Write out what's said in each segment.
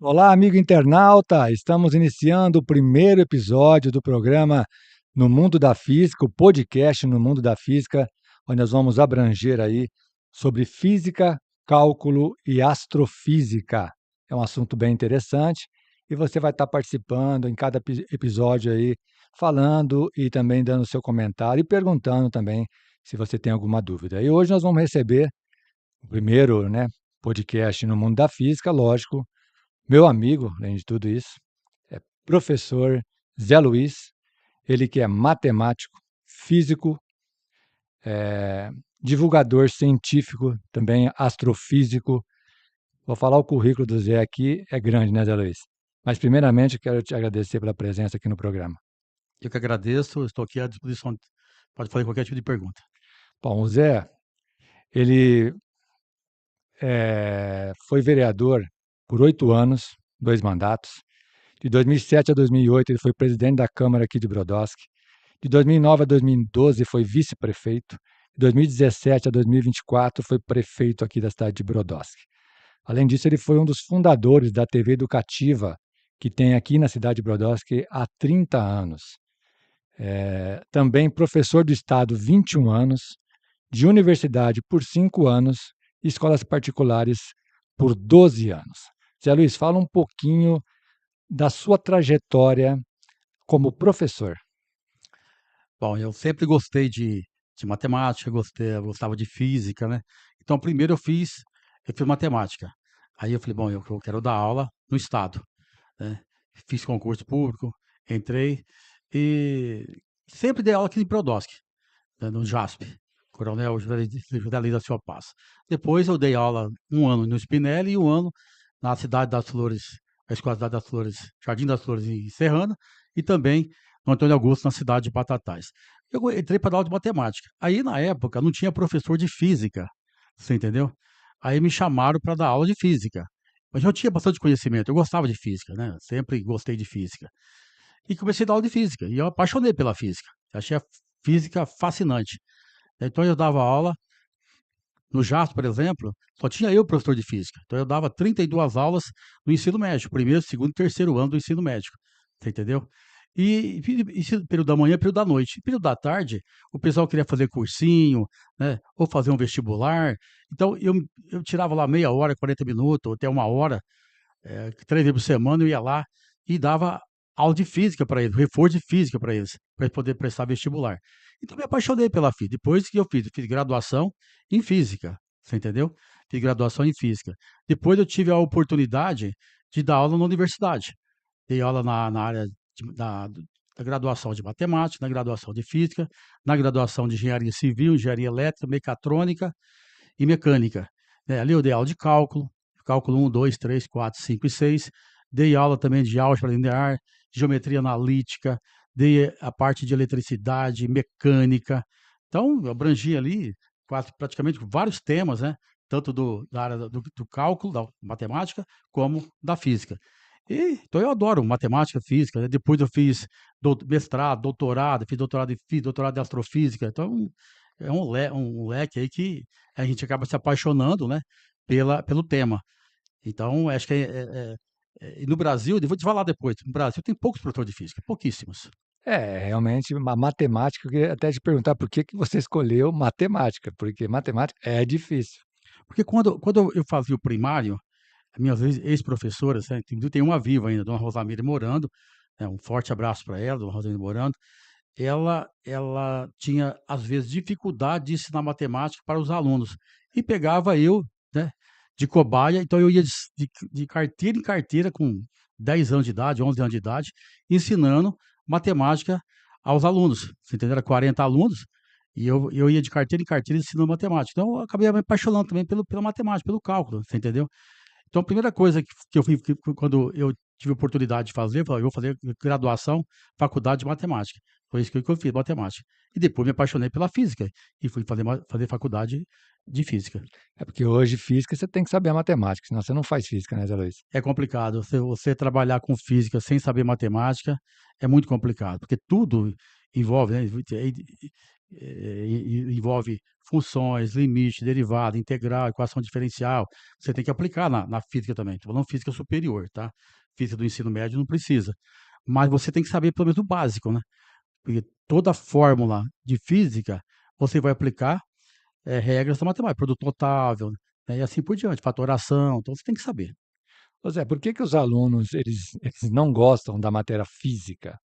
Olá, amigo internauta! Estamos iniciando o primeiro episódio do programa No Mundo da Física, o podcast No Mundo da Física, onde nós vamos abranger aí sobre física, cálculo e astrofísica. É um assunto bem interessante e você vai estar participando em cada episódio aí, falando e também dando seu comentário e perguntando também se você tem alguma dúvida. E hoje nós vamos receber o primeiro, podcast No Mundo da Física, lógico, meu amigo, além de tudo isso, é professor Zé Luiz, ele que é matemático, físico, eh, divulgador científico, também astrofísico. Vou falar o currículo do Zé aqui, é grande, né, Zé Luiz? Mas primeiramente quero te agradecer pela presença aqui no programa. Eu que agradeço, estou aqui à disposição. Pode fazer qualquer tipo de pergunta. Bom, o Zé, ele foi vereador por 8 anos, 2 mandatos. De 2007 a 2008 ele foi presidente da Câmara aqui de Brodowski. De 2009 a 2012 foi vice-prefeito. De 2017 a 2024 foi prefeito aqui da cidade de Brodowski. Além disso, ele foi um dos fundadores da TV Educativa, que tem aqui na cidade de Brodowski há 30 anos. Também professor do Estado 21 anos, de universidade por 5 anos e escolas particulares por 12 anos. Zé Luiz, fala um pouquinho da sua trajetória como professor. Bom, eu sempre gostei de matemática, gostava de física, né? Então, primeiro eu fiz matemática. Aí eu falei, bom, eu quero dar aula no estado, né? Fiz concurso público, entrei e sempre dei aula aqui em Brodowski, né, no JASP, Coronel Juscelino da Silva Paz. Depois eu dei aula um ano no Spinelli e um ano na Cidade das Flores, a Escola Cidade das Flores, Jardim das Flores em Serrana, e também no Antônio Augusto, na cidade de Batatais. Eu entrei para dar aula de matemática. Aí, na época, não tinha professor de física, você entendeu? Aí me chamaram para dar aula de física. Mas eu tinha bastante conhecimento, eu gostava de física, né? Sempre gostei de física. E comecei a dar aula de física, e eu apaixonei pela física. Achei a física fascinante. Então eu dava aula no JASP, por exemplo, só tinha eu professor de física. Então eu dava 32 aulas no ensino médio, primeiro, segundo e terceiro ano do ensino médio. Você entendeu? E período da manhã, período da noite. Período da tarde, o pessoal queria fazer cursinho, né? Ou fazer um vestibular. Então eu tirava lá meia hora, 40 minutos, ou até uma hora, 3 vezes por semana eu ia lá e dava aula de física para eles, reforço de física para eles poderem prestar vestibular. Então me apaixonei pela física. Depois que eu fiz graduação em física, você entendeu? Fiz graduação em física. Depois eu tive a oportunidade de dar aula na universidade. Dei aula na área da graduação de matemática, na graduação de física, na graduação de engenharia civil, engenharia elétrica, mecatrônica e mecânica. Ali eu dei aula de cálculo, cálculo 1, 2, 3, 4, 5 e 6. Dei aula também de álgebra linear, geometria analítica, dei a parte de eletricidade, mecânica. Então, eu abrangi ali quase, praticamente vários temas, né? Tanto da área do cálculo, da matemática, como da física. Então eu adoro matemática, física, né? Depois eu fiz mestrado, doutorado, fiz doutorado em astrofísica. Então é um leque aí que a gente acaba se apaixonando, né, pelo tema. Então acho que e no Brasil, eu vou te falar depois, no Brasil tem poucos professores de física, pouquíssimos. Realmente, a matemática, eu queria até te perguntar por que que você escolheu matemática, porque matemática é difícil. Porque quando eu fazia o primário, as minhas ex-professoras, né, tem uma viva ainda, dona Rosamira Morando, né, um forte abraço para ela, dona Rosamira Morando. Ela tinha, às vezes, dificuldade de ensinar matemática para os alunos e pegava eu, né, de cobaia. Então eu ia de carteira em carteira com 10 anos de idade, 11 anos de idade, ensinando matemática aos alunos, você entendeu? Era 40 alunos e eu ia de carteira em carteira ensinando matemática. Então eu acabei me apaixonando também pela matemática, pelo cálculo, você entendeu? Então, a primeira coisa que eu quando eu tive a oportunidade de fazer, eu falei: "Eu vou fazer graduação, faculdade de matemática". Foi isso que eu fiz, matemática. E depois me apaixonei pela física e fui fazer faculdade de física. É porque hoje física você tem que saber a matemática, senão você não faz física, né, Zé Luiz? É complicado, você trabalhar com física sem saber matemática é muito complicado, porque tudo envolve, né, envolve funções, limite, derivada, integral, equação diferencial. Você tem que aplicar na física também. Estou falando física superior, tá? Física do ensino médio não precisa. Mas você tem que saber pelo menos o básico, né? Porque toda fórmula de física você vai aplicar regras da matemática, produto notável, né? E assim por diante, fatoração. Então você tem que saber. Ô Zé, por que que os alunos eles não gostam da matéria física?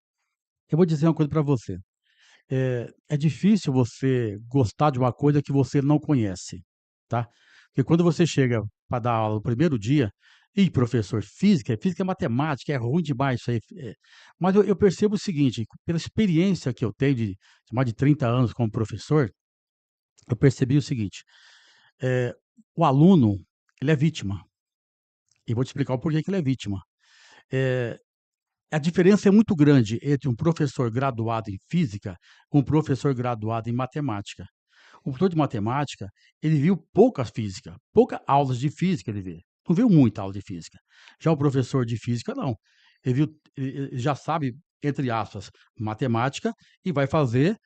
Eu vou dizer uma coisa para você. É difícil você gostar de uma coisa que você não conhece, tá? Porque quando você chega para dar aula no primeiro dia, e professor, física é matemática, é ruim demais isso aí. Mas eu percebo o seguinte, pela experiência que eu tenho de mais de 30 anos como professor, eu percebi o seguinte, eh, o aluno, ele é vítima, e vou te explicar o porquê que ele é vítima. Eh, a diferença é muito grande entre um professor graduado em física com um professor graduado em matemática. O professor de matemática, ele viu pouca física, pouca aulas de física ele vê. Não viu muita aula de física. Já o professor de física não. Ele viu, ele já sabe, entre aspas, matemática e vai fazer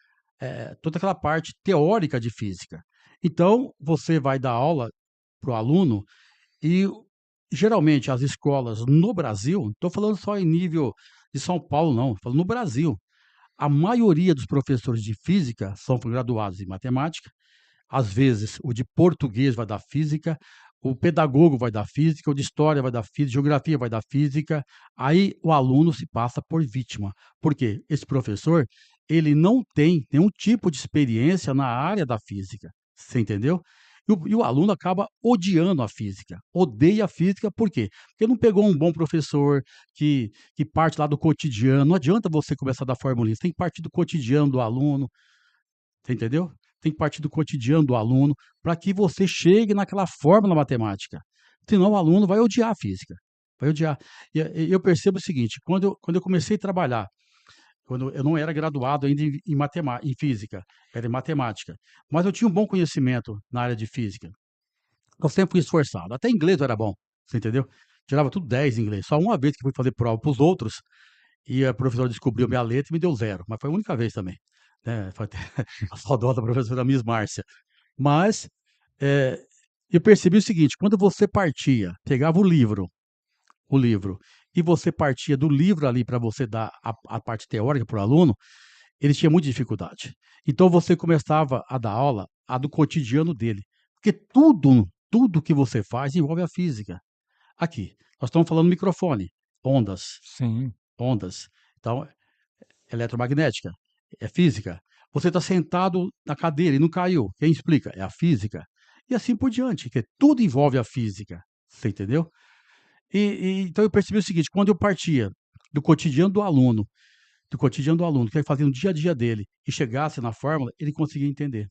toda aquela parte teórica de física. Então, você vai dar aula para o aluno e geralmente as escolas no Brasil, estou falando só em nível de São Paulo, não, falando no Brasil, a maioria dos professores de física são graduados em matemática, às vezes o de português vai dar física, o pedagogo vai dar física, o de história vai dar física, geografia vai dar física, aí o aluno se passa por vítima. Por quê? Esse professor, ele não tem nenhum tipo de experiência na área da física, você entendeu? E o aluno acaba odiando a física, odeia a física, por quê? Porque não pegou um bom professor que parte lá do cotidiano, não adianta você começar a dar formulinha, você tem que partir do cotidiano do aluno, você entendeu? Tem que partir do cotidiano do aluno para que você chegue naquela fórmula matemática. Senão o aluno vai odiar a física, vai odiar. E eu percebo o seguinte, quando eu comecei a trabalhar, quando eu não era graduado ainda em física, era em matemática, mas eu tinha um bom conhecimento na área de física. Eu sempre fui esforçado, até inglês eu era bom, você entendeu? Tirava tudo 10 em inglês. Só uma vez que fui fazer prova para os outros, e a professora descobriu minha letra e me deu zero, mas foi a única vez também, né, foi até a saudosa professora Miss Márcia. Mas, eh, eu percebi o seguinte, quando você partia, pegava o livro, e você partia do livro ali para você dar a parte teórica para o aluno, ele tinha muita dificuldade. Então você começava a dar aula, a do cotidiano dele, porque tudo que você faz envolve a física. Aqui, nós estamos falando microfone, ondas, Sim. ondas. Então eletromagnética, é física. Você está sentado na cadeira e não caiu, quem explica? É a física. E assim por diante, que tudo envolve a física, você entendeu? Então eu percebi o seguinte, quando eu partia do cotidiano do aluno, que ele fazia no dia a dia dele, e chegasse na fórmula, ele conseguia entender.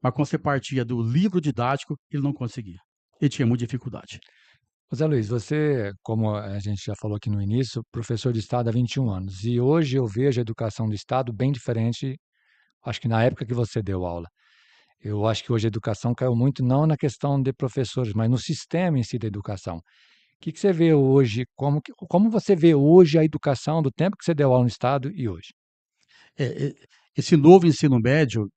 Mas quando você partia do livro didático, ele não conseguia. Ele tinha muita dificuldade. Ô Zé Luiz, você, como a gente já falou aqui no início, professor de Estado há 21 anos, e hoje eu vejo a educação do Estado bem diferente, acho que na época que você deu aula. Eu acho que hoje a educação caiu muito não na questão de professores, mas no sistema em si da educação. O que que você vê hoje, como você vê hoje a educação do tempo que você deu aula no Estado e hoje? É, esse novo ensino médio,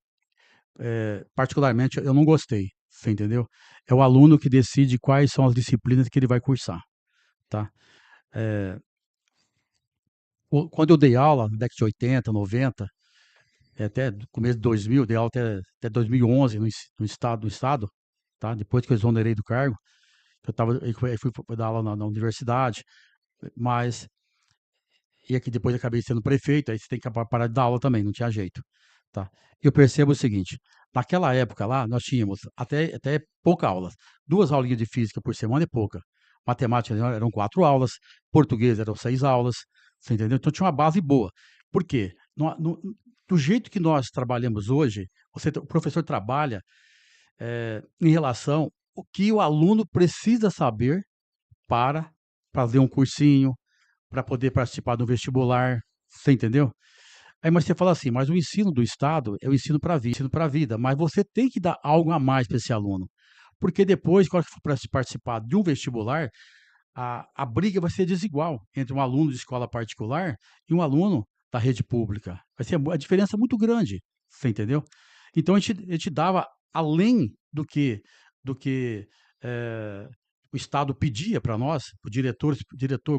particularmente, eu não gostei, você entendeu? É o aluno que decide quais são as disciplinas que ele vai cursar, tá? Eh, quando eu dei aula, na década de 80, 90, até do começo de 2000, dei aula até 2011 no estado, tá? Depois que eu exonerei do cargo, eu fui dar aula na universidade, mas e aqui depois acabei sendo prefeito, aí você tem que parar de dar aula também, não tinha jeito, tá? Eu percebo o seguinte, naquela época lá, nós tínhamos até pouca aulas, 2 aulinhas de física por semana é pouca, matemática eram 4 aulas, português eram 6 aulas, você entendeu? Então tinha uma base boa. Por quê? Do jeito que nós trabalhamos hoje, o professor trabalha, em relação o que o aluno precisa saber para fazer um cursinho, para poder participar do vestibular, você entendeu? Aí mas você fala assim, mas o ensino do Estado é o ensino para a vida, mas você tem que dar algo a mais para esse aluno, porque depois, quando for para se participar de um vestibular, a briga vai ser desigual entre um aluno de escola particular e um aluno da rede pública. Vai ser a diferença muito grande. você entendeu? Então a gente dava além do que eh, o Estado pedia para nós, o diretor,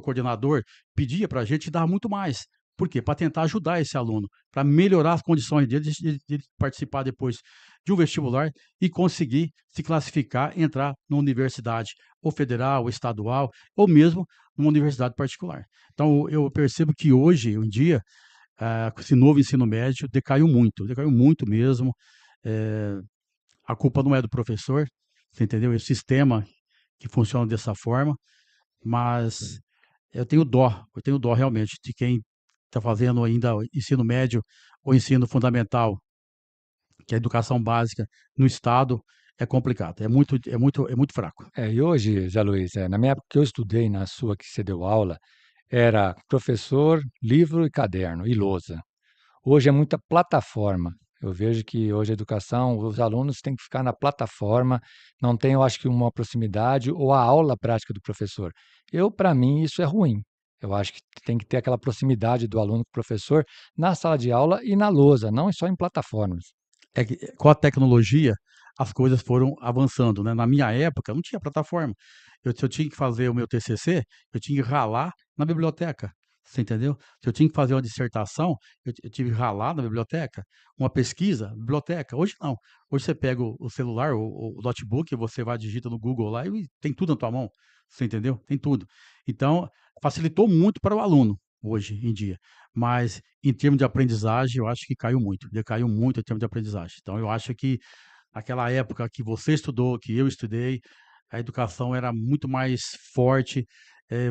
coordenador pedia para a gente, dava muito mais. Por quê? Para tentar ajudar esse aluno, para melhorar as condições dele de participar depois de um vestibular e conseguir se classificar, entrar numa universidade ou federal, ou estadual, ou mesmo numa universidade particular. Então, eu percebo que hoje, um dia, esse novo ensino médio decaiu muito mesmo. Eh, a culpa não é do professor, você entendeu? É o sistema que funciona dessa forma, mas eu tenho dó realmente de quem está fazendo ainda o ensino médio ou ensino fundamental, que é a educação básica no estado, é complicado, é muito fraco. E hoje, Zé Luiz, na minha época que eu estudei, na sua que você deu aula, era professor, livro e caderno, e lousa. Hoje é muita plataforma. Eu vejo que hoje a educação, os alunos têm que ficar na plataforma, não tem, eu acho que uma proximidade ou a aula prática do professor. Para mim, isso é ruim. Eu acho que tem que ter aquela proximidade do aluno com o professor na sala de aula e na lousa, não só em plataformas. É que com a tecnologia as coisas foram avançando, né? Na minha época não tinha plataforma. Se eu tinha que fazer o meu TCC, eu tinha que ralar na biblioteca, você entendeu? Se eu tinha que fazer uma dissertação, eu tive que ralar na biblioteca. Uma pesquisa, biblioteca. Hoje não. Hoje você pega o celular, o notebook, você vai digita no Google lá e tem tudo na tua mão, você entendeu? Tem tudo. Então, facilitou muito para o aluno hoje em dia. Mas em termos de aprendizagem, eu acho que caiu muito, decaiu muito em termos de aprendizagem. Então, eu acho que aquela época que você estudou, que eu estudei, a educação era muito mais forte,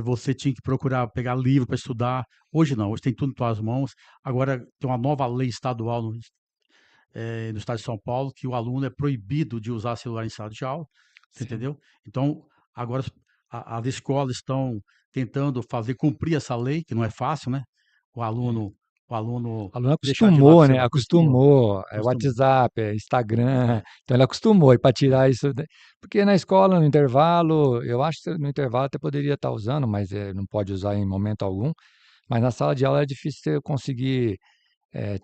você tinha que procurar pegar livro para estudar. Hoje não, hoje tem tudo em tuas mãos. Agora tem uma nova lei estadual no estado de São Paulo que o aluno é proibido de usar celular em sala de aula, você Sim. entendeu? Então, agora as escolas estão tentando fazer cumprir essa lei, que não é fácil, né? O É. aluno, o aluno O aluno deixar de lado o acostumou, né? celular, acostumou, Acostumou. É acostumou. WhatsApp, é Instagram. É. Então ele acostumou. E para tirar isso. Porque na escola, no intervalo, eu acho que no intervalo até poderia estar usando, mas não pode usar em momento algum. Mas na sala de aula é difícil você conseguir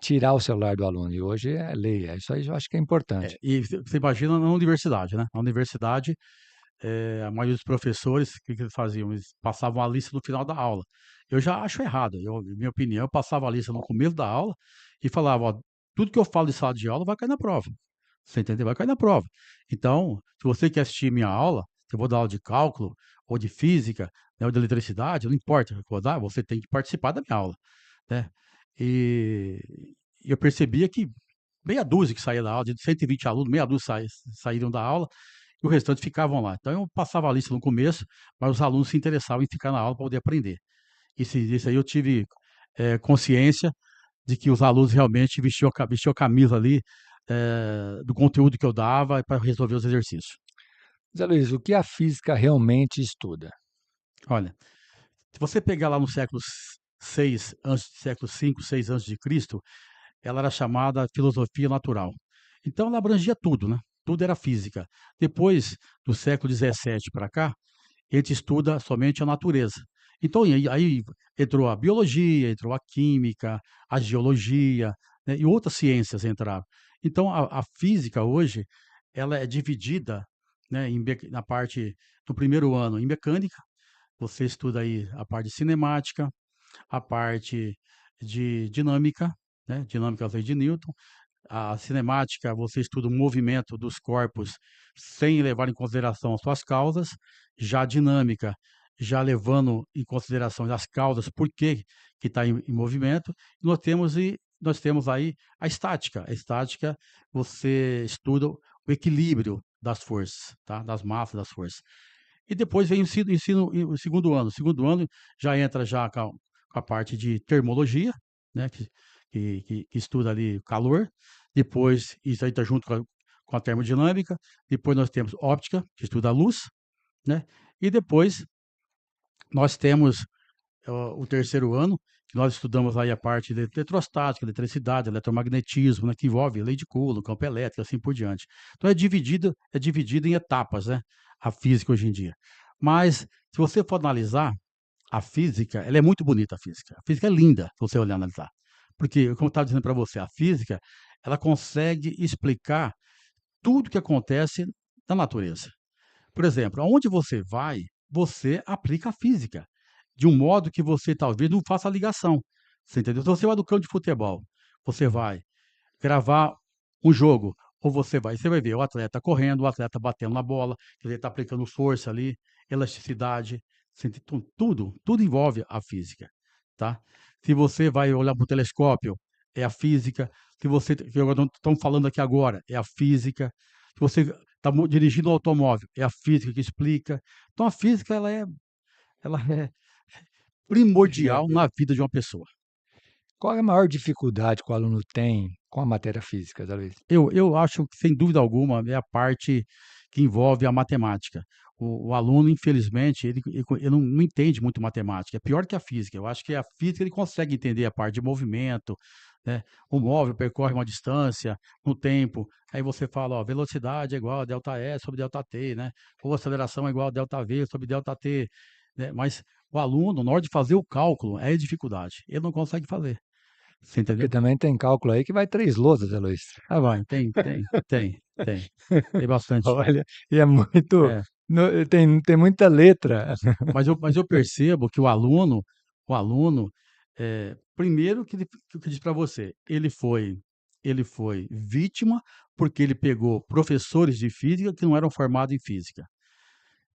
tirar o celular do aluno. E hoje é lei. Isso aí eu acho que é importante. E você imagina na universidade, né? Na universidade, a maioria dos professores, o que que eles faziam? Eles passavam a lista no final da aula. Eu já acho errado, minha opinião, eu passava a lista no começo da aula e falava, ó, tudo que eu falo de sala de aula vai cair na prova. Você entendeu? Vai cair na prova. Então, se você quer assistir minha aula, se eu vou dar aula de cálculo, ou de física, né, ou de eletricidade, não importa o que eu vou dar, você tem que participar da minha aula, né? E eu percebia que meia dúzia que saía da aula, de 120 alunos, meia dúzia saíram da aula e o restante ficavam lá. Então eu passava a lista no começo, mas os alunos se interessavam em ficar na aula para poder aprender. Isso aí eu tive consciência de que os alunos realmente vestiam a camisa ali do conteúdo que eu dava para resolver os exercícios. Zé Luiz, o que a física realmente estuda? Olha, se você pegar lá no século 6, século 5, 6 antes de Cristo, ela era chamada filosofia natural. Então ela abrangia tudo, né? Tudo era física. Depois do século 17 para cá, a gente estuda somente a natureza. Então aí entrou a biologia, entrou a química, a geologia, né, e outras ciências entraram. Então a física hoje ela é dividida, né, na parte do primeiro ano em mecânica, você estuda aí a parte de cinemática, a parte de dinâmica, né, dinâmica da lei de Newton. A cinemática, você estuda o movimento dos corpos sem levar em consideração as suas causas. Já a dinâmica, já levando em consideração as causas, por que está em movimento. Nós temos aí a estática. A estática, você estuda o equilíbrio das forças, tá? Das massas, das forças. E depois vem o segundo ano. O segundo ano já entra já com a parte de termologia, né? Que estuda ali calor. Depois, isso aí está junto com a termodinâmica. Depois nós temos óptica, que estuda a luz, né? E depois nós temos o terceiro ano, que nós estudamos aí a parte de eletrostática, eletricidade, eletromagnetismo, né, que envolve lei de Coulomb, campo elétrico, assim por diante. Então é dividido em etapas, né, a física hoje em dia. Mas, se você for analisar a física, ela é muito bonita, a física. A física é linda, se você olhar e analisar. Porque, como eu estava dizendo para você, a física, ela consegue explicar tudo que acontece na natureza. Por exemplo, aonde você vai, você aplica a física, de um modo que você talvez não faça a ligação, você entendeu? Se você vai no campo de futebol, você Sim. vai gravar um jogo, ou você vai ver o atleta correndo, o atleta batendo na bola, que ele está aplicando força ali, elasticidade, você ente tudo envolve a física, tá. Se você vai olhar para o telescópio, é a física, se você que agora estamos falando aqui agora, é a física, se você está dirigindo um automóvel, é a física que explica. Então a física ela é E primordial na vida de uma pessoa. qual é a maior dificuldade que o aluno tem com a matéria física, Zé Luiz? Eu acho que, sem dúvida alguma, é a parte que envolve a matemática. O aluno, infelizmente, ele não entende muito matemática, é pior que a física. Eu acho que a física ele consegue entender a parte de movimento, né, o móvel percorre uma distância no tempo, aí você fala, ó, velocidade é igual a ΔE sobre ΔT, né, ou aceleração é igual a ΔV sobre ΔT, né, mas o aluno, na hora de fazer o cálculo, é a dificuldade, ele não consegue fazer, você É porque entendeu? também tem cálculo aí que vai 3 lousas, Zé Luiz. Ah, vai, tem bastante. Olha, e é muito É, tem muita letra. mas eu percebo que o aluno, primeiro que eu disse para você, ele foi vítima, porque ele pegou professores de física que não eram formados em física.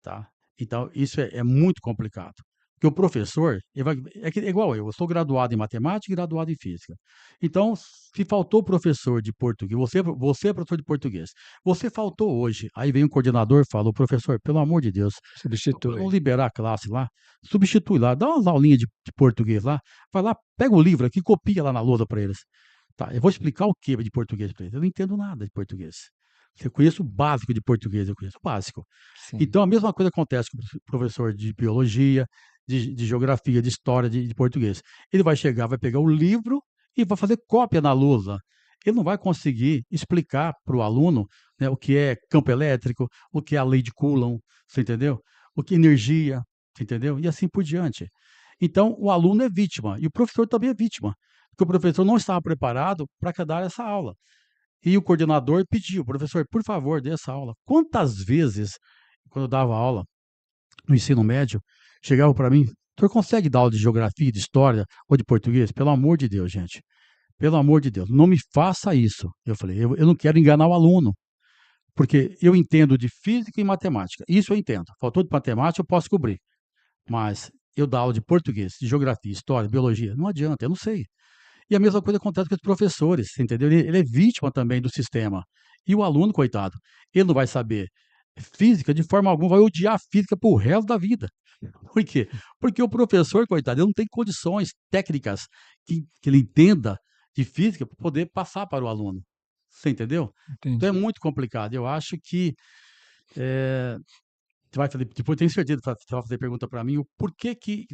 Tá? Então, isso é muito complicado. Porque o professor, ele vai, é igual eu sou graduado em matemática e graduado em física. Então, se faltou professor de português, você é professor de português, você faltou hoje, aí vem o coordenador e fala, professor, pelo amor de Deus, para Substitui. não liberar a classe lá, substitui lá, dá umas aulinhas de português lá, vai lá, pega o livro aqui, copia lá na lousa para eles. Tá, eu vou explicar o que de português para eles. Eu não entendo nada de português. Eu conheço o básico de português, eu conheço o básico. Sim. Então, a mesma coisa acontece com o professor de biologia, de geografia, de história, de português. Ele vai chegar, vai pegar o livro e vai fazer cópia na lousa. Ele não vai conseguir explicar para o aluno, né, o que é campo elétrico, o que é a lei de Coulomb, você entendeu? O que é energia, você entendeu? E assim por diante. Então, o aluno é vítima e o professor também é vítima, porque o professor não estava preparado para dar essa aula. E o coordenador pediu: "Professor, por favor, dê essa aula". Quantas vezes, quando eu dava aula no ensino médio, chegavam para mim: "O senhor consegue dar aula de geografia, de história ou de português? Pelo amor de Deus, gente, pelo amor de Deus, não me faça isso". Eu falei: "Eu não quero enganar o aluno, porque eu entendo de física e matemática, isso eu entendo. Faltou de matemática, eu posso cobrir, mas eu dar aula de português, de geografia, história, biologia, não adianta, eu não sei". E a mesma coisa acontece com os professores, você entendeu? Ele é vítima também do sistema. E o aluno, coitado, ele não vai saber física de forma alguma, vai odiar a física para o resto da vida. Por quê? Porque o professor, coitado, ele não tem condições técnicas que ele entenda de física para poder passar para o aluno. Você entendeu? Então é Entendi. muito complicado. Eu acho que eh, você vai fazer, depois tenho certeza que você vai fazer pergunta para mim, o porquê que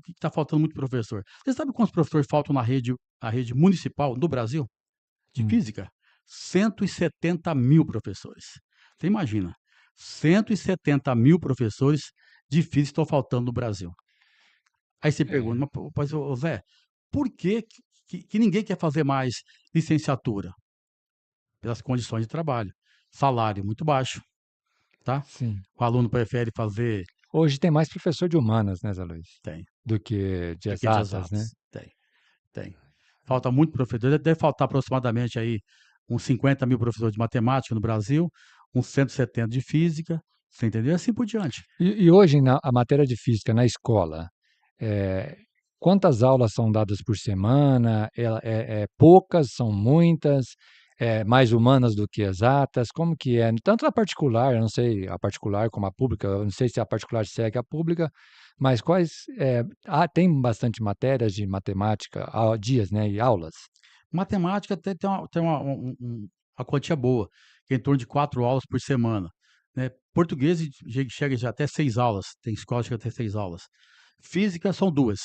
está faltando muito professor. Você sabe quantos professores faltam na rede municipal no Brasil de Hum. física? 170.000 professores. Você imagina, 170.000 professores de física estão faltando no Brasil. Aí você pergunta, É. mas, ô Zé, por que ninguém quer fazer mais licenciatura? Pelas condições de trabalho. Salário muito baixo, tá? Sim. O aluno prefere fazer. Hoje tem mais professor de humanas, né, Zé Luiz, Tem. do que de Do que de exatas, né. exatas. Tem. Falta muito professor, deve faltar aproximadamente aí uns 50.000 professores de matemática no Brasil, uns 170 de física, você entendeu? E assim por diante. E hoje na a matéria de física na escola, eh, quantas aulas são dadas por semana? Ela é poucas, são muitas? Mais humanas do que exatas? Como que é? Tanto a particular, eu não sei, a particular como a pública, eu não sei se a particular segue a pública, mas quais, tem bastante matérias de matemática, dias, né, e aulas? Matemática até tem uma quantia boa, que é em torno de 4 aulas por semana, né. Português chega já até 6 aulas, tem escola que chega até 6 aulas. Física são 2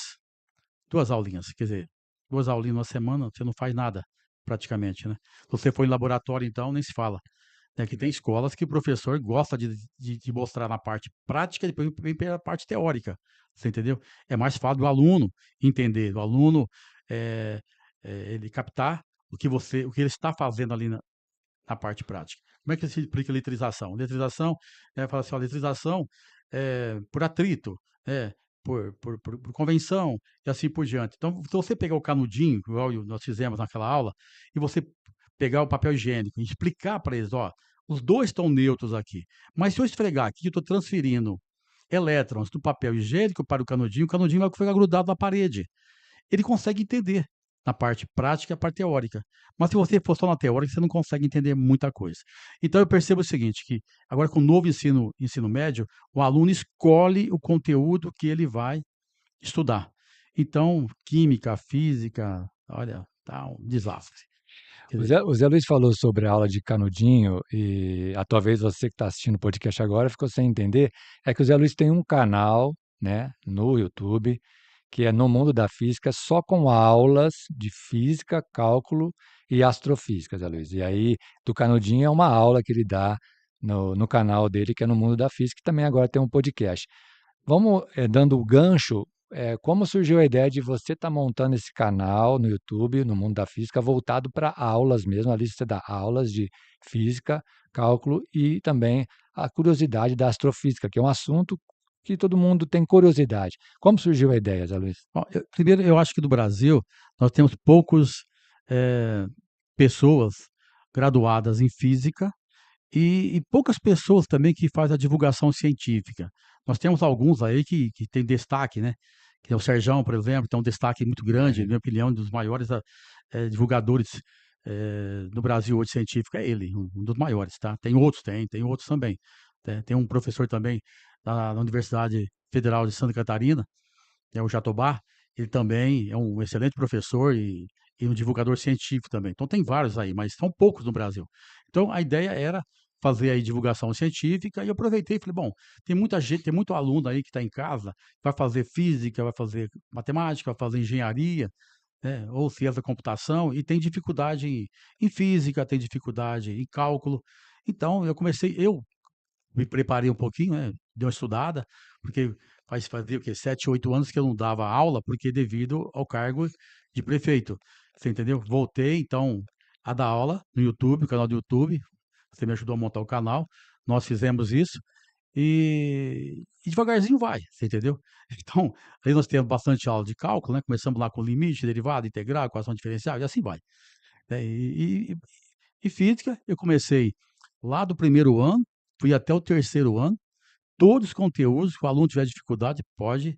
aulinhas, quer dizer, 2 aulinhas na semana, você não faz nada, praticamente, né. Se você for em laboratório, então, nem se fala. É que tem escolas que o professor gosta de mostrar na parte prática e depois vem pela parte teórica, você entendeu? É mais fácil do aluno entender, do aluno, ele captar o que ele está fazendo ali na parte prática. Como é que se explica letrização? Letrização, fala assim, ó, letrização por atrito, é, por convenção e assim por diante. Então, se você pegar o canudinho, igual nós fizemos naquela aula, e você pegar o papel higiênico e explicar para eles, ó, os dois estão neutros aqui, mas se eu esfregar aqui, eu estou transferindo elétrons do papel higiênico para o canudinho vai ficar grudado na parede. Ele consegue entender na parte prática e a parte teórica. Mas se você for só na teórica, você não consegue entender muita coisa. Então eu percebo o seguinte, que agora com o novo ensino médio, o aluno escolhe o conteúdo que ele vai estudar. Então, química, física, olha, tá um desastre. Quer dizer, O Zé Luiz falou sobre a aula de canudinho e talvez você que está assistindo o podcast agora ficou sem entender. É que o Zé Luiz tem um canal, né, no YouTube, que é No Mundo da Física, só com aulas de física, cálculo e astrofísica, Zé Luiz. E aí, do canudinho é uma aula que ele dá no canal dele, que é No Mundo da Física, que também agora tem um podcast. Vamos, dando o gancho, como surgiu a ideia de você estar montando esse canal no YouTube, no Mundo da Física, voltado para aulas mesmo, ali você dá aulas de física, cálculo e também a curiosidade da astrofísica, que é um assunto que todo mundo tem curiosidade. Como surgiu a ideia, Zé Luiz? bom, primeiro, eu acho que no Brasil nós temos poucos pessoas graduadas em física e poucas pessoas também que fazem a divulgação científica. Nós temos alguns aí que têm destaque, né? Que é o Serjão, por exemplo, tem um destaque muito grande, na É. minha opinião, um dos maiores divulgadores no Brasil hoje científico é ele, um dos maiores, tá? Tem outros também. Tem um professor também na Universidade Federal de Santa Catarina, é o Jatobá, ele também é um excelente professor e um divulgador científico também. Então tem vários aí, mas são poucos no Brasil. Então a ideia era fazer aí divulgação científica e eu aproveitei e falei, bom, tem muita gente, tem muito aluno aí que está em casa, vai fazer física, vai fazer matemática, vai fazer engenharia, né, ou ciência da computação e tem dificuldade em física, tem dificuldade em cálculo. Então eu me preparei um pouquinho, né, dei uma estudada, porque fazia o quê? 7, 8 anos que eu não dava aula, porque devido ao cargo de prefeito, você entendeu? Voltei, então, a dar aula no YouTube, o canal do YouTube, você me ajudou a montar o canal, nós fizemos isso, e devagarzinho vai, você entendeu? Então, aí nós temos bastante aula de cálculo, né? Começamos lá com limite, derivada, integral, equação diferencial, e assim vai. Né? E física, eu comecei lá do primeiro ano, fui até o terceiro ano, todos os conteúdos que o aluno tiver dificuldade, pode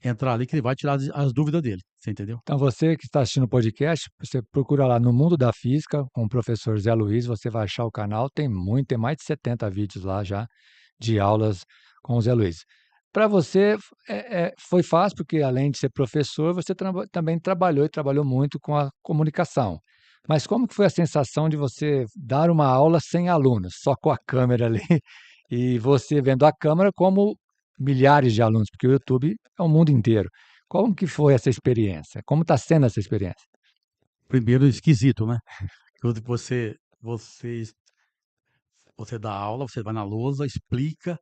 entrar ali que ele vai tirar as dúvidas dele, você entendeu? Então, você que está assistindo o podcast, você procura lá no Mundo da Física, com o professor Zé Luiz, você vai achar o canal, tem mais de 70 vídeos lá já, de aulas com o Zé Luiz. Para você, foi fácil, porque além de ser professor, você também trabalhou e trabalhou muito com a comunicação. Mas como que foi a sensação de você dar uma aula sem alunos, só com a câmera ali, e você vendo a câmera como milhares de alunos, porque o YouTube é o mundo inteiro. Como que foi essa experiência? Como está sendo essa experiência? Primeiro, esquisito, né? Quando você dá aula, você vai na lousa, explica,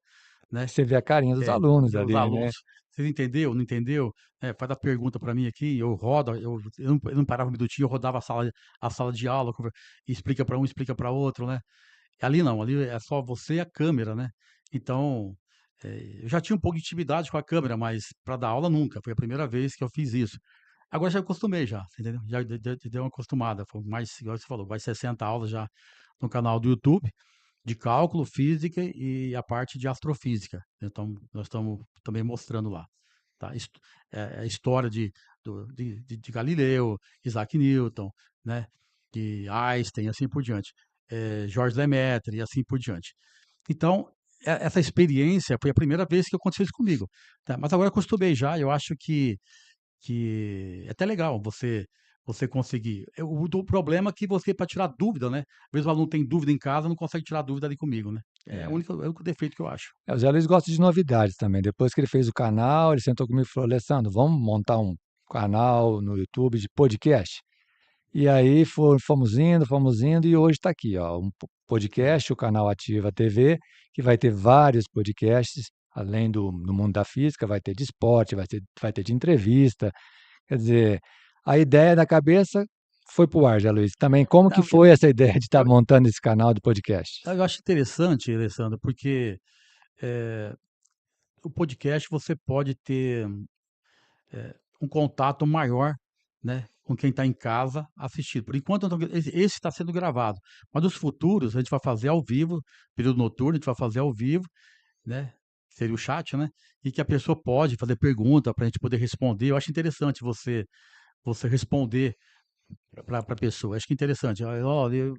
né? Você vê a carinha dos alunos Os ali, né? alunos, você entendeu? Não entendeu? Faz a pergunta para mim aqui, eu rodo, eu não parava um minutinho, eu rodava a sala de aula, explica para um, explica para outro, né? Ali não, ali é só você e a câmera, né? Então, eu já tinha um pouco de intimidade com a câmera, mas para dar aula nunca. Foi a primeira vez que eu fiz isso. Agora já acostumei já, você entendeu? Já deu uma acostumada. Foi mais, igual você falou, vai 60 aulas já no canal do YouTube de cálculo, física e a parte de astrofísica. Então, nós estamos também mostrando lá. Tá? A história de Galileu, Isaac Newton, né? De Einstein, e assim por diante. Georges Lemaitre e assim por diante. Então, essa experiência foi a primeira vez que aconteceu isso comigo. Tá? Mas agora eu acostumei já, eu acho que é até legal você conseguir. O problema é que você, para tirar dúvida, né? Às vezes o aluno tem dúvida em casa, não consegue tirar dúvida ali comigo, né? É É. o único defeito que eu acho. O Zé Luiz gosta de novidades também. Depois que ele fez o canal, ele sentou comigo e falou: Alessandro, vamos montar um canal no YouTube de podcast? E aí fomos indo, e hoje está aqui, ó, um podcast, o canal Ativa TV, que vai ter vários podcasts, além do mundo da física, vai ter de esporte, vai ter de entrevista. Quer dizer, a ideia da cabeça foi para o ar, Zé Luiz? Também, como que Não, foi essa ideia de estar eu montando esse canal de podcast? eu acho interessante, Alessandro, porque, eh, o podcast você pode ter um contato maior, né, com quem está em casa assistindo. Por enquanto, eu não esse está sendo gravado, mas os futuros a gente vai fazer ao vivo, período noturno, a gente vai fazer ao vivo, né, que seria o chat, né, e que a pessoa pode fazer pergunta para a gente poder responder. Eu acho interessante você responder para a pessoa. Acho que é interessante. Olha,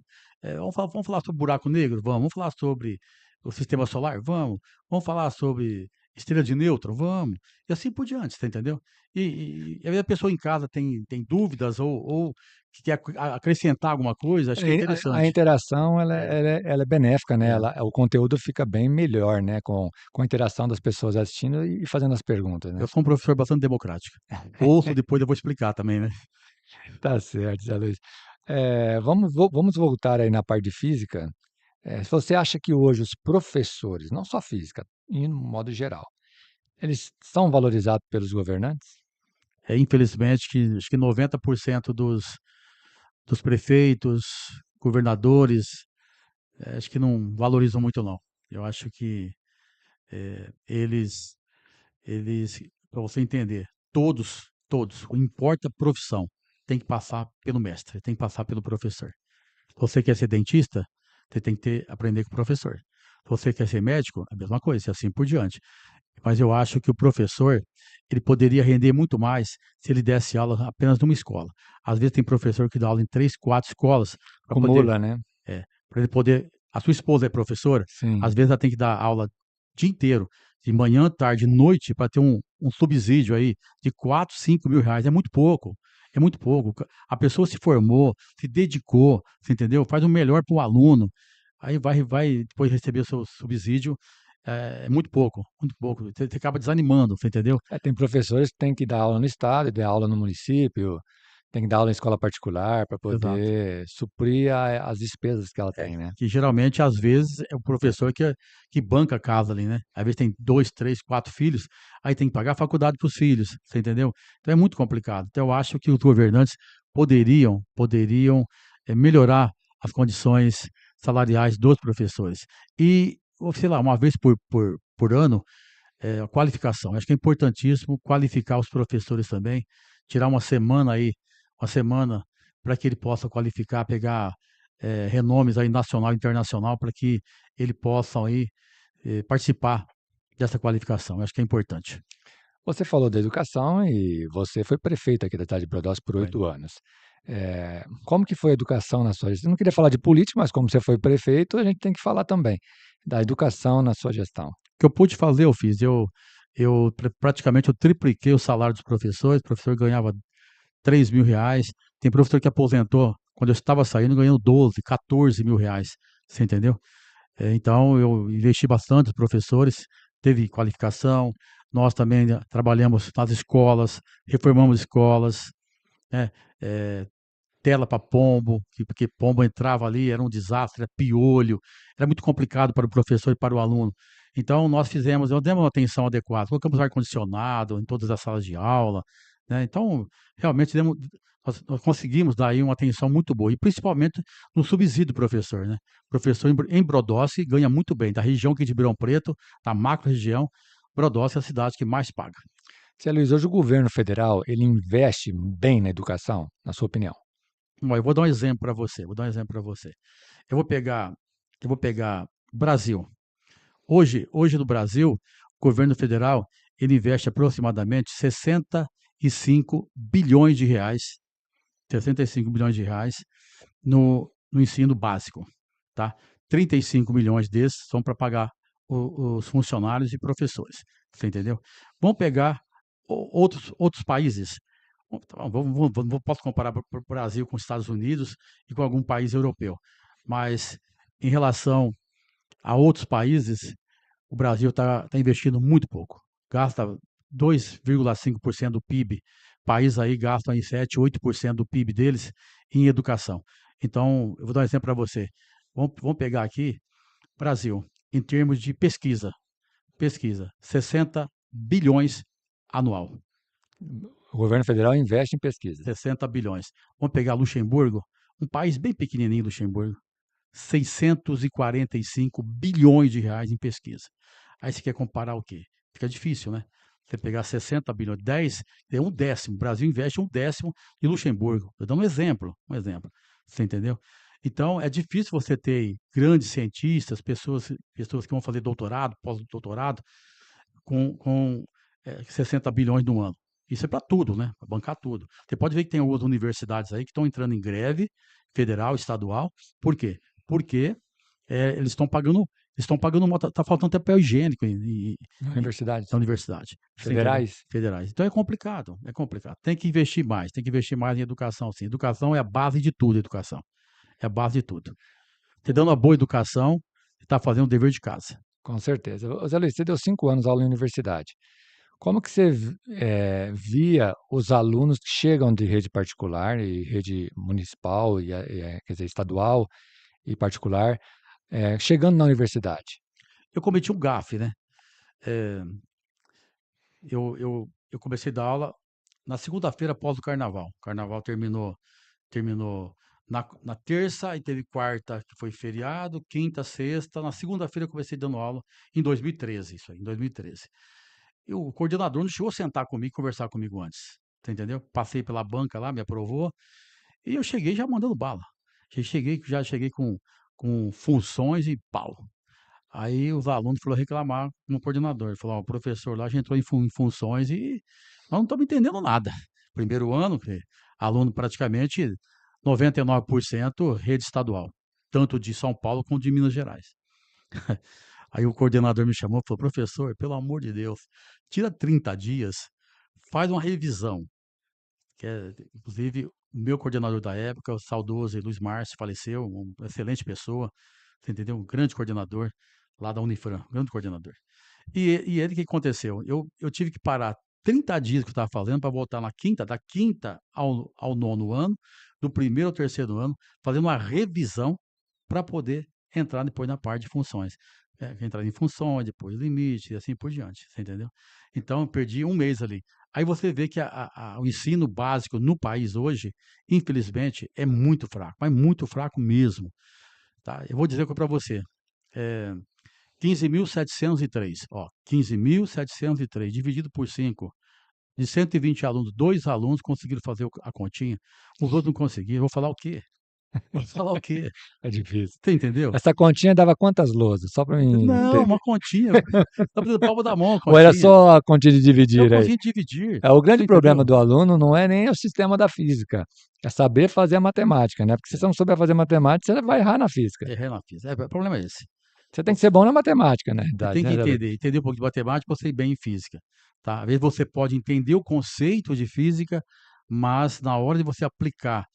vamos falar sobre buraco negro? Vamos falar sobre o sistema solar? Vamos falar sobre estrela de nêutron? Vamos. E assim por diante, você entendeu? E aí a pessoa em casa tem dúvidas ou que quer acrescentar alguma coisa, acho que é A interessante. interação É, ela é benéfica, né? é. O conteúdo fica bem melhor, né? Com a interação das pessoas assistindo e fazendo as perguntas, né? Eu sou um professor bastante democrático. Ouço, depois eu vou explicar também, né? Tá certo, Zé Luiz. Vamos voltar aí na parte de física. Se você acha que hoje os professores, não só física, em um modo geral, eles são valorizados pelos governantes? Infelizmente, que acho que 90% dos prefeitos, governadores, acho que não valorizam muito não. Eu acho que eles, para você entender, todos, não importa a profissão, tem que passar pelo mestre, tem que passar pelo professor. Se você quer ser dentista, você tem que aprender com o professor. Se você quer ser médico, a mesma coisa, e assim por diante. Mas eu acho que o professor, ele poderia render muito mais se ele desse aula apenas numa escola. Às vezes tem professor que dá aula em 3, 4 escolas para poder Acumula, né? para ele poder. A sua esposa é professora, às Sim. vezes ela tem que dar aula o dia inteiro, de manhã, tarde, noite, para ter um subsídio aí de 4, 5 mil reais. É muito pouco. É muito pouco. A pessoa se formou, se dedicou, você entendeu? Faz o melhor para o aluno. Aí vai depois receber o seu subsídio. É muito pouco, muito pouco. Você acaba desanimando, você entendeu? Tem professores que têm que dar aula no estado, dar aula no município, tem que dar aula em escola particular para Exato. poder suprir as despesas que ela tem, né? Que geralmente, às vezes, é o professor que banca a casa ali, né? Às vezes tem 2, 3, 4 filhos, aí tem que pagar a faculdade para os filhos, você entendeu? Então é muito complicado. Então eu acho que os governantes poderiam melhorar as condições salariais dos professores. E, ou sei lá, uma vez por ano, a qualificação. Acho que é importantíssimo qualificar os professores também, tirar uma semana aí, uma semana para que ele possa qualificar, pegar renomes aí nacional e internacional para que ele possa aí participar dessa qualificação. Acho que é importante. Você falou da educação e você foi prefeito aqui da cidade de Brodowski por Foi. 8 anos. Como que foi a educação na sua gestão? Eu não queria falar de política, mas como você foi prefeito, a gente tem que falar também da educação na sua gestão. O que eu pude fazer, eu fiz. Praticamente eu tripliquei o salário dos professores. O professor ganhava 3 mil reais. Tem professor que aposentou quando eu estava saindo ganhando 12, 14 mil reais. Você entendeu? Então, eu investi bastante nos professores, teve qualificação. Nós também trabalhamos nas escolas, reformamos escolas, né? Eh, Tela para pombo, porque pombo entrava ali, era um desastre, era piolho, era muito complicado para o professor e para o aluno. Então, nós demos uma atenção adequada, colocamos ar-condicionado em todas as salas de aula, né? Então, realmente nós conseguimos dar aí uma atenção muito boa, e principalmente no subsídio do professor, né? O professor em Brodowski ganha muito bem, da região aqui de Ribeirão Preto, da macro-região, Brodowski é a cidade que mais paga. Zé Luiz, hoje o governo federal, ele investe bem na educação, na sua opinião? Ó, eu vou dar um exemplo para você, vou dar um exemplo para você. Eu vou pegar eu vou pegar Brasil. Hoje no Brasil, o governo federal, ele investe aproximadamente 65 bilhões de reais, 65 bilhões de reais no ensino básico, tá? 35 milhões desses são para pagar os funcionários e professores, você entendeu? Vamos pegar outros países. Não posso comparar o Brasil com os Estados Unidos e com algum país europeu, mas em relação a outros países, o Brasil está investindo muito pouco. Gasta 2,5% do PIB. País aí gasta em 7, 8% do PIB deles em educação. Então, eu vou dar um exemplo para você. Vamos pegar aqui, Brasil, em termos de pesquisa. Pesquisa, 60 bilhões anual. O governo federal investe em pesquisa. 60 bilhões. Vamos pegar Luxemburgo, um país bem pequenininho, Luxemburgo, 645 bilhões de reais em pesquisa. Aí você quer comparar o quê? Fica difícil, né? Você pegar 60 bilhões, 10, é um décimo. O Brasil investe um décimo de Luxemburgo. Estou dando um exemplo. Você entendeu? Então, é difícil você ter grandes cientistas, pessoas que vão fazer doutorado, pós-doutorado, com 60 bilhões no ano. Isso é para tudo, né? Para bancar tudo. Você pode ver que tem algumas universidades aí que estão entrando em greve federal, estadual. Por quê? Porque eles estão pagando, tá faltando papel higiênico Universidades na universidade. Você entendeu? federais. Federais. Então é complicado, é complicado. Tem que investir mais, tem que investir mais em educação, sim. Educação é a base de tudo, educação. É a base de tudo. Você dando uma boa educação, você está fazendo o dever de casa. Com certeza. Ô, Zé Luiz, você deu 5 anos aula em universidade. Como que você via os alunos que chegam de rede particular e rede municipal, quer dizer, estadual e particular, chegando na universidade? Eu cometi um gafe, né? Eh, eu comecei a dar aula na segunda-feira após o carnaval. O carnaval terminou na terça, e teve quarta, que foi feriado, quinta, sexta. Na segunda-feira eu comecei dando aula em 2013, isso aí, em 2013. E o coordenador não chegou a sentar comigo e conversar comigo antes. Você entendeu? Passei pela banca lá, me aprovou, e eu cheguei já mandando bala. Já cheguei com funções e pau. Aí os alunos foram reclamar com o coordenador. Ele falou: "Ó, o professor lá já entrou em funções e nós não estamos entendendo nada." Primeiro ano, aluno praticamente 99% rede estadual, tanto de São Paulo quanto de Minas Gerais. Aí o coordenador me chamou e falou: "Professor, pelo amor de Deus, tira 30 dias, faz uma revisão." Inclusive, o meu coordenador da época, o saudoso Luiz Márcio, faleceu, uma excelente pessoa, você entendeu? Um grande coordenador lá da Unifran, um grande coordenador. E ele, o que aconteceu? Eu tive que parar 30 dias que eu estava fazendo para voltar da quinta ao nono ano, do primeiro ao terceiro ano, fazendo uma revisão para poder entrar depois na parte de funções. Entrar em funções, depois limite, e assim por diante, você entendeu? Então, eu perdi um mês ali. Aí você vê que o ensino básico no país hoje, infelizmente, é muito fraco, mas muito fraco mesmo. Tá? Eu vou dizer para você, é, 15.703, ó, 15.703 dividido por 5, de 120 alunos, 2 alunos conseguiram fazer a continha, os outros não conseguiram. Vou falar o quê? Vou falar o quê? É difícil. Você entendeu? Essa continha dava quantas lousas? Só para mim Não, entender. uma continha, dá pra palma da mão a Ou era continha. só a continha de Eu dividir aí? consegui dividir, O grande você problema entendeu? do aluno não é nem o sistema da física, é saber fazer a matemática, né? Porque se É, você não souber fazer matemática, você vai errar na física. errei na física. O problema é esse. Você tem que ser bom na matemática, na Você realidade, tem né, que Zé Luiz? entender um pouco de matemática para você ir bem em física, tá? Às vezes você pode entender o conceito de física, mas na hora de você aplicar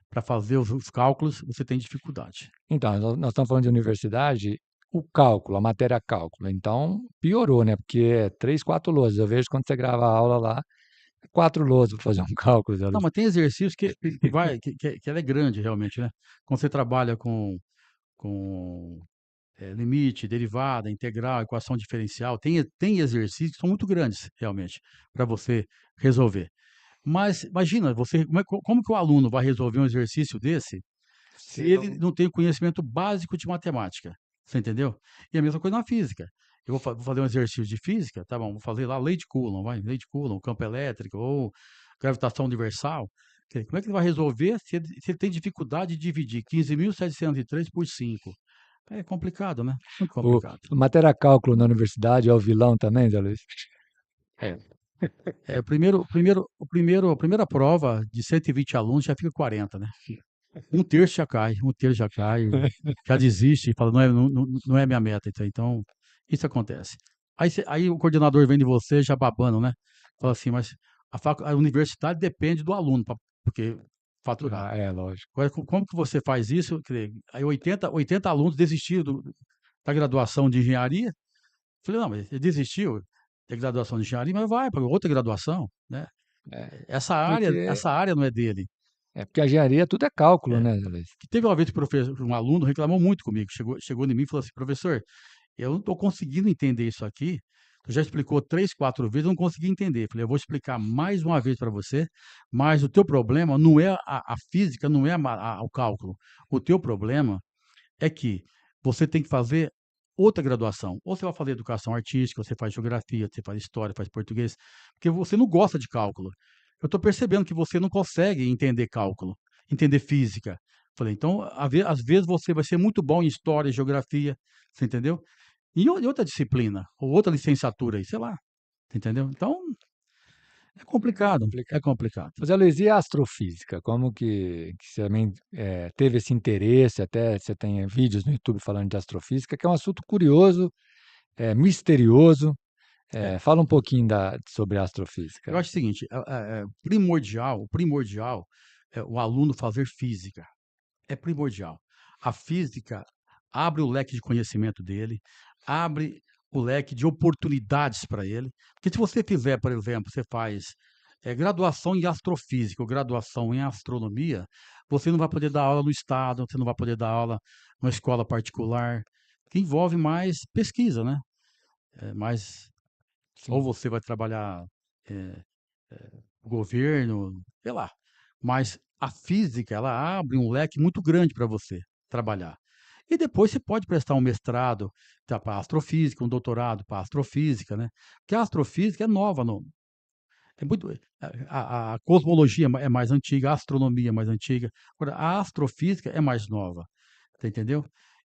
para fazer os cálculos, você tem dificuldade. Então, nós estamos falando de universidade, o cálculo, a matéria cálculo. Então, piorou, né? Porque é 3, 4 louças. Eu vejo quando você grava a aula lá, 4 louças para fazer um cálculo, Zé Não, Luiz. mas tem exercícios que ela é grande realmente, né? Quando você trabalha com limite, derivada, integral, equação diferencial, tem exercícios que são muito grandes realmente para você resolver. Mas imagina, como que o aluno vai resolver um exercício desse se Se ele não- não tem o conhecimento básico de matemática? Você entendeu? E a mesma coisa na física. Eu vou fazer um exercício de física, tá bom, vou fazer lá lei de Coulomb, lei de Coulomb, campo elétrico ou gravitação universal. Como é que ele vai resolver se ele tem dificuldade de dividir 15.703 por 5? É complicado, né? Muito O, complicado. a matéria cálculo na universidade é o vilão também, Zé Luiz? É. A primeira prova de 120 alunos já fica 40, né? Um terço já desiste e fala: "Não é, não é minha meta." Então, isso acontece. Aí o coordenador vem de você já babando, né? Fala assim: "Mas a universidade depende do aluno, porque faturar." Ah, é, lógico. Agora, como que você faz isso? Aí 80 alunos desistiram da graduação de engenharia. Falei: "Não, mas ele desistiu da graduação de engenharia, mas vai para outra graduação, né?" É, porque, Essa área não é dele. porque a engenharia tudo é cálculo, É. né, Zé Luiz? Que teve uma vez que um aluno reclamou muito comigo, chegou em mim e falou assim: "Professor, eu não estou conseguindo entender isso aqui. Tu já explicou 3, 4 vezes, eu não consegui entender. Falei: "Eu vou explicar mais uma vez para você, mas o teu problema não é a física, não é o cálculo. O teu problema é que você tem que fazer outra graduação. Ou você vai fazer educação artística, ou você faz geografia, você faz história, faz português, porque você não gosta de cálculo. Eu estou percebendo que você não consegue entender cálculo, entender física". Falei: "Então, às vezes você vai ser muito bom em história, geografia", você entendeu? Em outra disciplina, ou outra licenciatura aí, sei lá, você entendeu? Então, é complicado, é Complicado. complicado. José Luiz, e a astrofísica? Como que você também teve esse interesse? Até você tem vídeos no YouTube falando de astrofísica, que é um assunto curioso, misterioso. É. Fala um pouquinho sobre a Eu astrofísica. acho o seguinte, o primordial é o aluno fazer física, é primordial. A física abre o leque de conhecimento dele, abre o leque de oportunidades para ele, porque se você fizer, por exemplo, você faz, graduação em astrofísica ou graduação em astronomia, você não vai poder dar aula no estado, você não vai poder dar aula numa escola particular, que envolve mais pesquisa, né, mais ou Sim. você vai trabalhar, eh governo, sei lá. Mas a física, ela abre um leque muito grande para você trabalhar. E depois você pode prestar um mestrado para astrofísica, um doutorado para astrofísica, né? Porque a astrofísica é nova, não, é muito, a cosmologia é mais antiga, a astronomia é mais antiga. Agora, a astrofísica é mais nova, você entendeu?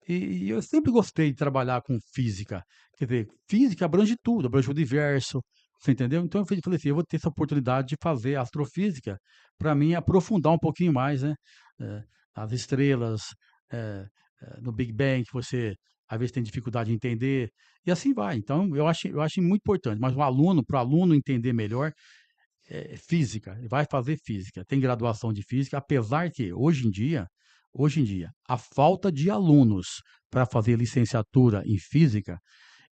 E eu sempre gostei de trabalhar com física. Quer dizer, física abrange tudo, abrange o universo, você entendeu? Então falei assim: eu vou ter essa oportunidade de fazer astrofísica para mim aprofundar um pouquinho mais, né? eh, as estrelas, eh, no Big Bang, que você às vezes tem dificuldade de entender, e assim vai. Então, eu acho muito importante, mas para o aluno entender melhor, física, ele vai fazer física, tem graduação de física, apesar que hoje em dia, a falta de alunos para fazer licenciatura em física,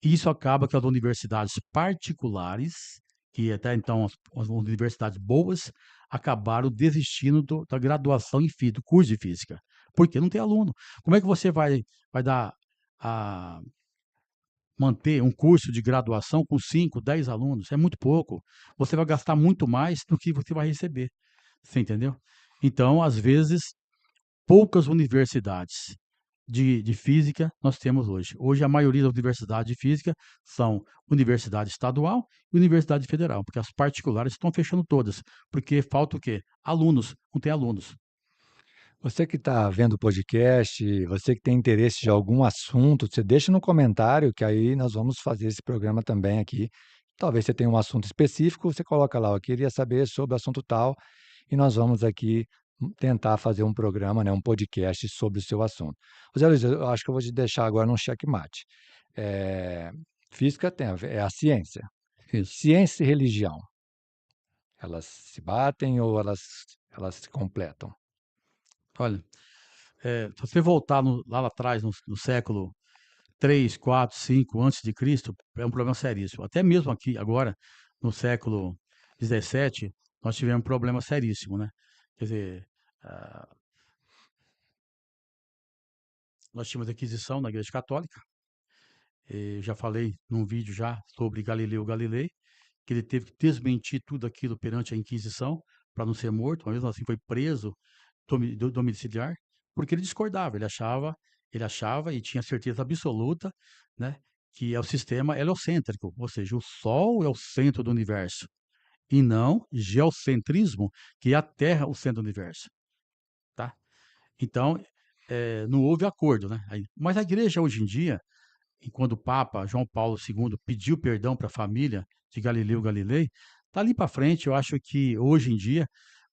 isso acaba que as universidades particulares, que até então as universidades boas, acabaram desistindo da graduação em física, do curso de física, porque não tem aluno. Como é que você vai dar a manter um curso de graduação com 5, 10 alunos? É muito pouco. Você vai gastar muito mais do que você vai receber. Você entendeu? Então, às vezes, poucas universidades de física nós temos hoje. Hoje, a maioria das universidades de física são universidade estadual e universidade federal, porque as particulares estão fechando todas, porque falta o quê? Alunos, não tem alunos. Você que está vendo o podcast, você que tem interesse de algum assunto, você deixa no comentário que aí nós vamos fazer esse programa também aqui. Talvez você tenha um assunto específico, você coloca lá, eu queria saber sobre o assunto tal, e nós vamos aqui tentar fazer um programa, né, um podcast sobre o seu assunto. José Luiz, eu acho que eu vou te deixar agora num checkmate. Eh, Física é a ciência. Isso. Ciência e religião, elas se batem ou elas se completam? Olha, se você voltar lá atrás, no século 3, 4, 5 antes de Cristo, é um problema seríssimo. Até mesmo aqui, agora, no século 17, nós tivemos um problema seríssimo, né? Quer dizer, ah, nós tínhamos a Inquisição na Igreja Católica. Já falei num vídeo já sobre Galileu Galilei, que ele teve que desmentir tudo aquilo perante a Inquisição para não ser morto, mas mesmo assim foi preso domiciliar, porque ele discordava, ele achava e tinha certeza absoluta, né, que é o sistema heliocêntrico, ou seja, o Sol é o centro do universo, e não geocentrismo, que é a Terra o centro do universo, tá? Então, não houve acordo, né? Mas a igreja hoje em dia, e quando o Papa João Paulo II pediu perdão para a família de Galileu Galilei, dali para frente eu acho que hoje em dia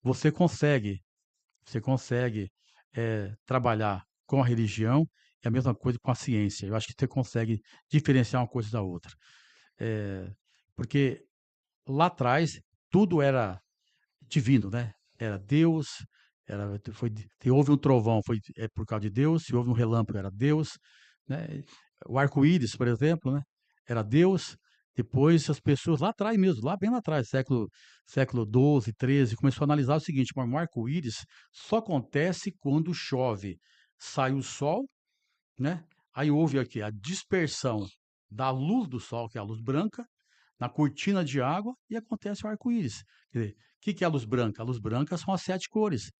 você consegue você consegue, trabalhar com a religião e a mesma coisa com a ciência. Eu acho que você consegue diferenciar uma coisa da outra. Eh, Porque lá atrás tudo era divino, né? Era Deus, se houve um trovão, é por causa de Deus, se houve um relâmpago, era Deus, né? O arco-íris, por exemplo, né? Era Deus. Depois as pessoas lá atrás mesmo, lá bem lá atrás, século 12, 13, começou a analisar o seguinte: mas o arco-íris só acontece quando chove, sai o sol, né? Aí houve aqui a dispersão da luz do sol, que é a luz branca, na cortina de água e acontece o arco-íris. Quer dizer, o que que é a luz branca? A luz branca são as 7 cores,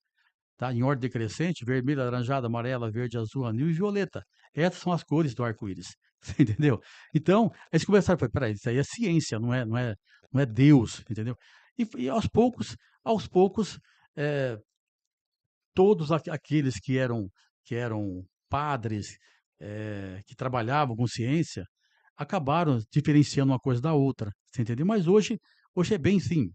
tá? Em ordem decrescente: vermelho, alaranjado, amarela, verde, azul, anil e violeta. Essas são as cores do arco-íris. Você entendeu? Então, aí eles começaram a falar: "Espera aí, isso aí é ciência, não é Deus", entendeu? E aos poucos, eh, todos aqueles que eram padres, que trabalhavam com ciência, acabaram diferenciando uma coisa da outra, você entendeu? Mas hoje é bem assim,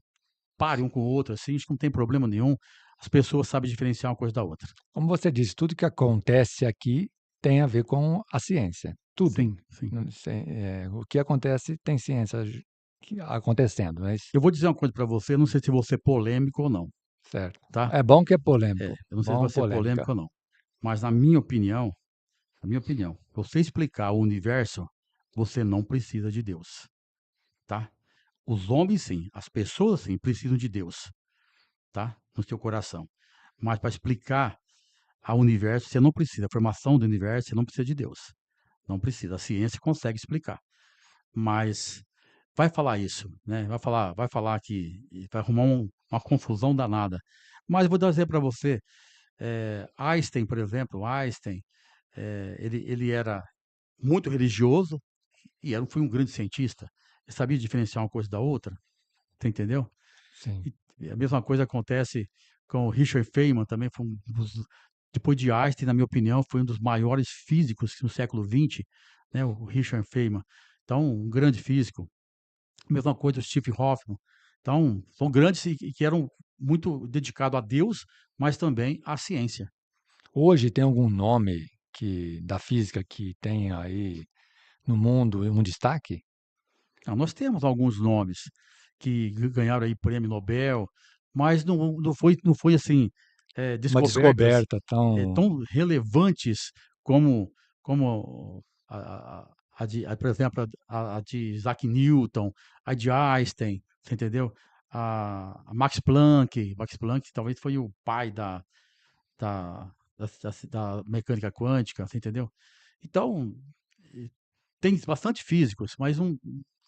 pare um com o outro, assim, acho que não tem problema nenhum, as pessoas sabem diferenciar uma coisa da outra. Como você disse, tudo que acontece aqui tem a ver com a ciência, tudo. Sim, sim. Não sei, o que acontece tem ciência acontecendo, não é isso? Eu vou dizer uma coisa para você, não sei se vou ser polêmico ou não, Certo. tá? É bom que é polêmico, Eu não sei se bom vou ser polêmica. polêmico ou não, mas na minha opinião, você explicar o universo, você não precisa de Deus, tá? Os homens sim, as pessoas sim, precisam de Deus, tá? No seu coração. Mas para explicar ao universo, você não precisa. A formação do universo, você não precisa de Deus. Não precisa. A ciência consegue explicar. Mas vai falar isso, né? Vai falar que vai arrumar uma confusão danada. Mas eu vou dar um exemplo para você. Einstein, por exemplo, ele era muito religioso e foi um grande cientista. Ele sabia diferenciar uma coisa da outra, você entendeu? Sim. E a mesma coisa acontece com o Richard Feynman, também foi depois de Einstein, na minha opinião, foi um dos maiores físicos no século XX, né, o Richard Feynman. Então, um grande físico. Mesma coisa o Steve Hoffman. Então, são grandes e que eram muito dedicados a Deus, mas também à ciência. Hoje tem algum nome da física que tem aí no mundo um destaque? Então, nós temos alguns nomes que ganharam aí prêmio Nobel, mas não foi assim, Uma descobertas descoberta tão tão relevantes como por exemplo, a de Isaac Newton, a de Einstein, você entendeu? A Max Planck talvez foi o pai da da mecânica quântica, você entendeu? Então, eh, tem bastante físicos, mas um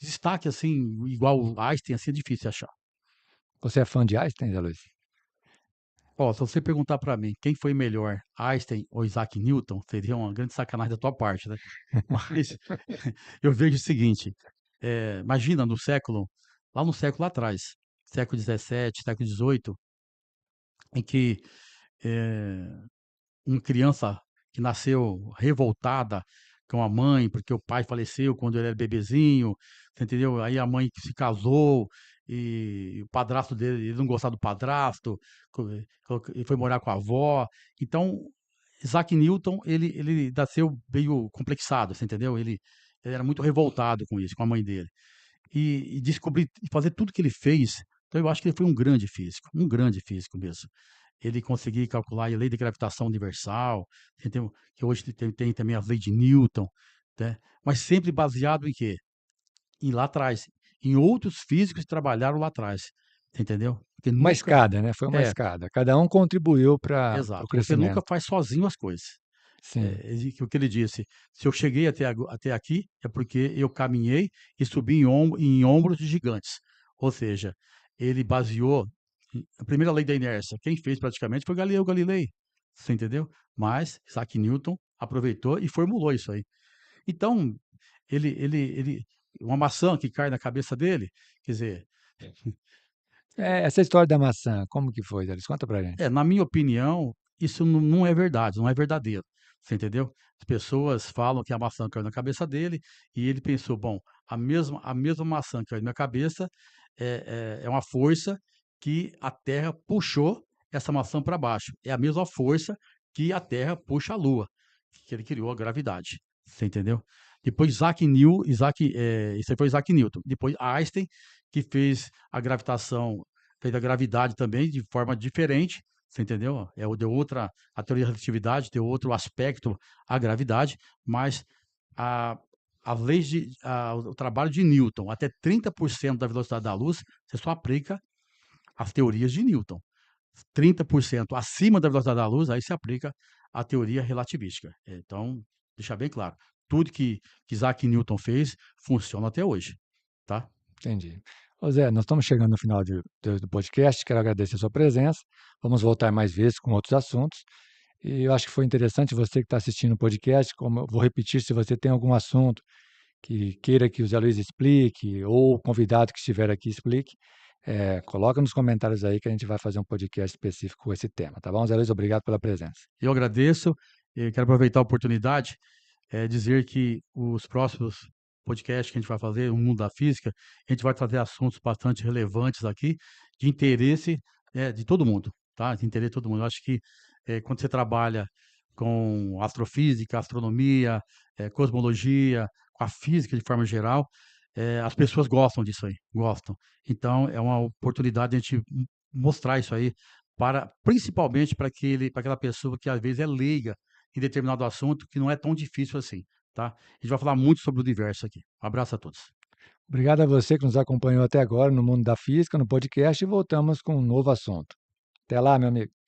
destaque, assim, igual o Einstein, assim, é difícil achar. Você é fã de Einstein, Zé Luiz? Ó, se você perguntar para mim quem foi melhor, Einstein ou Isaac Newton, seria uma grande sacanagem da tua parte, né. Mas eu vejo o seguinte, imagina lá no século atrás, século XVII, século XVIII, em que, eh uma criança que nasceu revoltada com a mãe, porque o pai faleceu quando ele era bebezinho, você entendeu? Aí a mãe que se casou e o padrasto dele, ele não gostava do padrasto, e foi morar com a avó. Então, Isaac Newton, ele nasceu meio complexado, você entendeu? Ele era muito revoltado com isso, com a mãe dele. E descobrir e fazer tudo que ele fez, então eu acho que ele foi um grande físico mesmo. Ele conseguir calcular a lei de gravitação universal, entendeu? Que hoje tem também as leis de Newton, né? Mas sempre baseado em quê? Em lá atrás, em outros físicos que trabalharam lá atrás, você entendeu? Porque Uma nunca escada, né, foi uma é, escada. Cada um contribuiu para o exato, você nunca crescimento. faz sozinho as coisas. Sim. O que ele disse: "Se eu cheguei até aqui, é porque eu caminhei e subi em ombros de gigantes". Ou seja, ele baseou a primeira lei da inércia, quem fez praticamente foi Galileu Galilei, você entendeu? Mas Isaac Newton aproveitou e formulou isso aí. Então, ele uma maçã que cai na cabeça dele, quer dizer, Essa história da maçã, como que foi, Zé Luiz? Conta pra gente. na minha opinião, isso não é verdade, não é verdadeiro, você entendeu? As pessoas falam que a maçã caiu na cabeça dele e ele pensou: "Bom, a mesma maçã que caiu na minha cabeça é uma força que a Terra puxou essa maçã para baixo. É a mesma força que a Terra puxa a Lua", que ele criou a gravidade, você entendeu? Depois isso aí foi Isaac Newton. Depois Einstein, que fez a gravidade também de forma diferente, você entendeu? Deu outra a teoria da relatividade deu outro aspecto à gravidade, mas a as leis o trabalho de Newton, até 30% da velocidade da luz, você só aplica as teorias de Newton. 30% acima da velocidade da luz, aí se aplica a teoria relativística. Então, deixar bem claro, tudo que Isaac Newton fez funciona até hoje, tá? Entendi. Ô Zé, nós estamos chegando no final do podcast, quero agradecer a sua presença. Vamos voltar mais vezes com outros assuntos. E eu acho que foi interessante você que está assistindo o podcast, como eu vou repetir, se você tem algum assunto que queira que o Zé Luiz explique, ou o convidado que estiver aqui explique, coloca nos comentários aí que a gente vai fazer um podcast específico com esse tema, tá bom, Zé Luiz? Obrigado pela presença. Eu agradeço e quero aproveitar a oportunidade, dizer que os próximos podcasts que a gente vai fazer, o Mundo da Física, a gente vai trazer assuntos bastante relevantes aqui, de interesse, de todo mundo, tá? De interesse de todo mundo. Eu acho que, quando você trabalha com astrofísica, astronomia, cosmologia, com a física de forma geral, as pessoas gostam disso aí, gostam. Então é uma oportunidade de a gente mostrar isso aí para principalmente para aquela pessoa que às vezes é leiga em determinado assunto que não é tão difícil assim, tá? A gente vai falar muito sobre o universo aqui. Um abraço a todos. Obrigado a você que nos acompanhou até agora no Mundo da Física, no podcast, e voltamos com um novo assunto. Até lá, meu amigo.